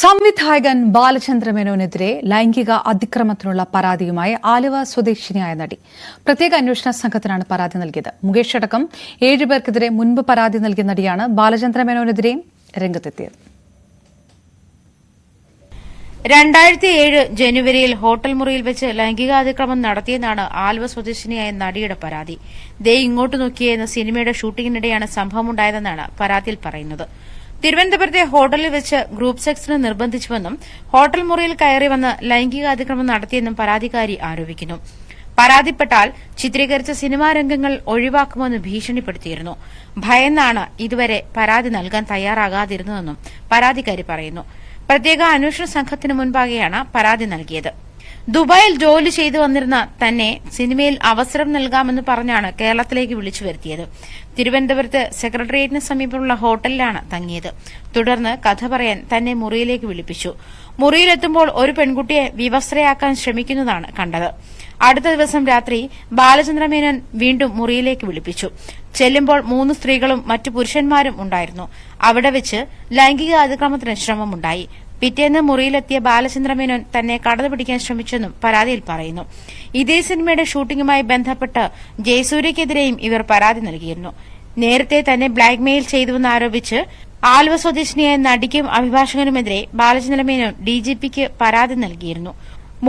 സംവിധായകൻ ബാലചന്ദ്ര മേനോനെതിരെ ലൈംഗിക അതിക്രമത്തിനുള്ള പരാതിയുമായി ആലുവ സ്വദേശിനിയായ നടി പ്രത്യേക അന്വേഷണ സംഘത്തിനാണ് പരാതി നൽകിയത്. മുകേഷ് അടക്കം 7 പേർക്കെതിരെ മുൻപ് പരാതി നൽകിയ നടിയാണ് ബാലചന്ദ്ര മേനോനെതിരെയും രംഗത്തെത്തിയത്. 2007 ജനുവരിയിൽ ഹോട്ടൽ മുറിയിൽ വെച്ച് ലൈംഗികാതിക്രമം നടത്തിയെന്നാണ് ആലുവ സ്വദേശിനിയായ നടിയുടെ പരാതി. ദേ ഇങ്ങോട്ട് നോക്കിയേ എന്ന സിനിമയുടെ ഷൂട്ടിംഗിനിടെയാണ് സംഭവമുണ്ടായതെന്നാണ് പരാതിയിൽ പറയുന്നത്. തിരുവനന്തപുരത്തെ ഹോട്ടലിൽ വെച്ച് ഗ്രൂപ്പ് സെക്സിന് നിർബന്ധിച്ചുവെന്നും ഹോട്ടൽ മുറിയിൽ കയറി വന്ന് ലൈംഗികാതിക്രമം നടത്തിയെന്നും പരാതിക്കാരി ആരോപിക്കുന്നു. പരാതിപ്പെട്ടാൽ ചിത്രീകരിച്ച സിനിമാ രംഗങ്ങൾ ഒഴിവാക്കുമെന്ന് ഭീഷണിപ്പെടുത്തിയിരുന്നു. ഭയന്നാണ് ഇതുവരെ പരാതി നൽകാൻ തയ്യാറാകാതിരുന്നതെന്നും പരാതിക്കാരി പറയുന്നു. പ്രത്യേക അന്വേഷണ സംഘത്തിന് മുൻപാകെയാണ് പരാതി നൽകിയത്. ദുബായിൽ ജോലി ചെയ്തു വന്നിരുന്ന തന്നെ സിനിമയിൽ അവസരം നൽകാമെന്ന് പറഞ്ഞാണ് കേരളത്തിലേക്ക് വിളിച്ചു വരുത്തിയത്. തിരുവനന്തപുരത്ത് സെക്രട്ടേറിയറ്റിന് സമീപമുള്ള ഹോട്ടലിലാണ് തങ്ങിയത്. തുടർന്ന് കഥ പറയാൻ തന്നെ മുറിയിലേക്ക് വിളിപ്പിച്ചു. മുറിയിലെത്തുമ്പോൾ ഒരു പെൺകുട്ടിയെ വിവസ്ത്രയാക്കാൻ ശ്രമിക്കുന്നതാണ് കണ്ടത്. അടുത്ത ദിവസം രാത്രി ബാലചന്ദ്ര മേനോൻ വീണ്ടും മുറിയിലേക്ക് വിളിപ്പിച്ചു. ചെല്ലുമ്പോൾ 3 സ്ത്രീകളും മറ്റു പുരുഷന്മാരും ഉണ്ടായിരുന്നു. അവിടെ വെച്ച് ലൈംഗിക അതിക്രമത്തിന് ശ്രമമുണ്ടായി. പിറ്റേന്ന് മുറിയിലെത്തിയ ബാലചന്ദ്ര മേനോൻ തന്നെ കടന്നുപിടിക്കാൻ ശ്രമിച്ചെന്നും പരാതിയിൽ പറയുന്നു. ഇതേ സിനിമയുടെ ഷൂട്ടിംഗുമായി ബന്ധപ്പെട്ട് ജയസൂര്യക്കെതിരെയും ഇവർ പരാതി നൽകിയിരുന്നു. നേരത്തെ തന്നെ ബ്ലാക്ക്മെയിൽ ചെയ്തുവെന്നാരോപിച്ച് ആലുവ സ്വദേശിനിയായ നടിക്കും അഭിഭാഷകനുമെതിരെ ബാലചന്ദ്ര മേനോൻ ഡിജിപിക്ക് പരാതി നൽകിയിരുന്നു.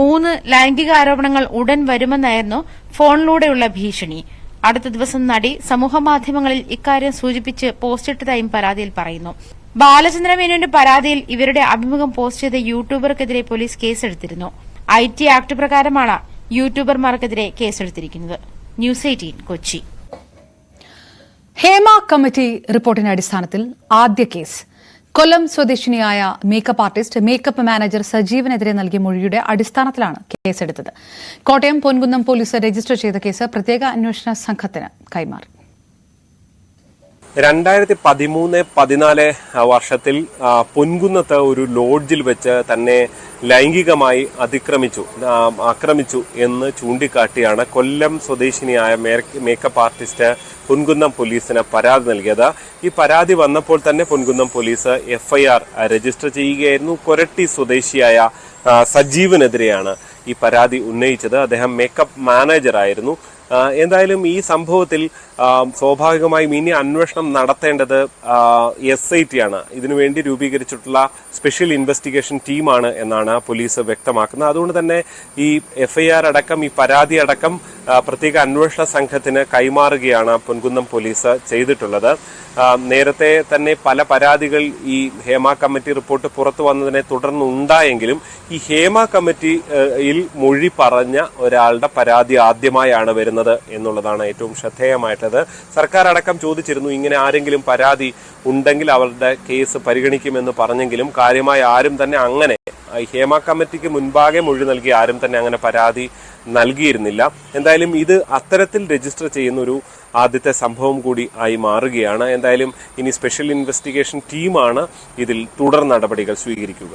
3 ലൈംഗിക ആരോപണങ്ങൾ ഉടൻ വരുമെന്നായിരുന്നു ഫോണിലൂടെയുള്ള ഭീഷണി. അടുത്ത ദിവസം നടി സമൂഹമാധ്യമങ്ങളിൽ ഇക്കാര്യം സൂചിപ്പിച്ച് പോസ്റ്റിട്ടതായും പരാതിയിൽ പറയുന്നു. ബാലചന്ദ്ര മേനോന്റെ പരാതിയിൽ ഇവരുടെ അഭിമുഖം പോസ്റ്റ് ചെയ്ത യൂട്യൂബർക്കെതിരെ പോലീസ് കേസെടുത്തിരുന്നു. IT ആക്ട് പ്രകാരമാണ് യൂട്യൂബർമാർക്കെതിരെ കേസെടുത്തിരിക്കുന്നത്. ന്യൂസ് 18 കൊച്ചി. ഹേമ കമ്മിറ്റി റിപ്പോർട്ടിന്റെ അടിസ്ഥാനത്തിൽ ആദ്യ കേസ് കൊല്ലം സ്വദേശിനിയായ മേക്കപ്പ് ആർട്ടിസ്റ്റ് മേക്കപ്പ് മാനേജർ സജീവനെതിരെ നൽകിയ മൊഴിയുടെ അടിസ്ഥാനത്തിലാണ് കേസെടുത്തത്. കോട്ടയം പൊൻകുന്നം പോലീസ് രജിസ്റ്റർ ചെയ്ത കേസ് പ്രത്യേക അന്വേഷണ സംഘത്തിന് കൈമാറി. 2013-14 വർഷത്തിൽ പൊൻകുന്നത്ത് ഒരു ലോഡ്ജിൽ വെച്ച് തന്നെ ലൈംഗികമായി ആക്രമിച്ചു എന്ന് ചൂണ്ടിക്കാട്ടിയാണ് കൊല്ലം സ്വദേശിനിയായ മേക്കപ്പ് ആർട്ടിസ്റ്റ് പൊൻകുന്നം പോലീസിന് പരാതി നൽകിയത്. ഈ പരാതി വന്നപ്പോൾ തന്നെ പൊൻകുന്നം പോലീസ് FIR രജിസ്റ്റർ ചെയ്യുകയായിരുന്നു. കൊരട്ടി സ്വദേശിയായ സജീവനെതിരെയാണ് ഈ പരാതി ഉന്നയിച്ചത്. അദ്ദേഹം മേക്കപ്പ് മാനേജറായിരുന്നു. എന്തായാലും ഈ സംഭവത്തിൽ സ്വാഭാവികമായും ഇനി അന്വേഷണം നടത്തേണ്ടത് SIT ആണ്. ഇതിനുവേണ്ടി രൂപീകരിച്ചിട്ടുള്ള സ്പെഷ്യൽ ഇൻവെസ്റ്റിഗേഷൻ ടീമാണ് എന്നാണ് പോലീസ് വ്യക്തമാക്കുന്നത്. അതുകൊണ്ട് തന്നെ ഈ FIR അടക്കം ഈ പരാതി അടക്കം പ്രത്യേക അന്വേഷണ സംഘത്തിന് കൈമാറുകയാണ് പൊൻകുന്നം പോലീസ് ചെയ്തിട്ടുള്ളത്. നേരത്തെ തന്നെ പല പരാതികൾ ഈ ഹേമ കമ്മിറ്റി റിപ്പോർട്ട് പുറത്തു വന്നതിനെ തുടർന്നുണ്ടായെങ്കിലും ഈ ഹേമ കമ്മിറ്റിയിൽ മൊഴി പറഞ്ഞ ഒരാളുടെ പരാതി ആദ്യമായാണ് വരുന്നത് എന്നുള്ളതാണ് ഏറ്റവും ശ്രദ്ധേയമായിട്ടുള്ളത്. സർക്കാർ അടക്കം ചോദിച്ചിരുന്നു, ഇങ്ങനെ ആരെങ്കിലും പരാതി ഉണ്ടെങ്കിൽ അവരുടെ കേസ് പരിഗണിക്കുമെന്ന് പറഞ്ഞെങ്കിലും കാര്യമായി ആരും തന്നെ അങ്ങനെ ഹേമ കമ്മിറ്റിക്ക് മുൻപാകെ മൊഴി നൽകി ആരും തന്നെ അങ്ങനെ പരാതി നൽകിയിരുന്നില്ല. എന്തായാലും ഇത് അത്തരത്തിൽ രജിസ്റ്റർ ചെയ്യുന്ന ഒരു ആദ്യത്തെ സംഭവം കൂടി ആയി മാറുകയാണ്. എന്തായാലും ഇനി സ്പെഷ്യൽ ഇൻവെസ്റ്റിഗേഷൻ ടീമാണ് ഇതിൽ തുടർ നടപടികൾ സ്വീകരിക്കുക.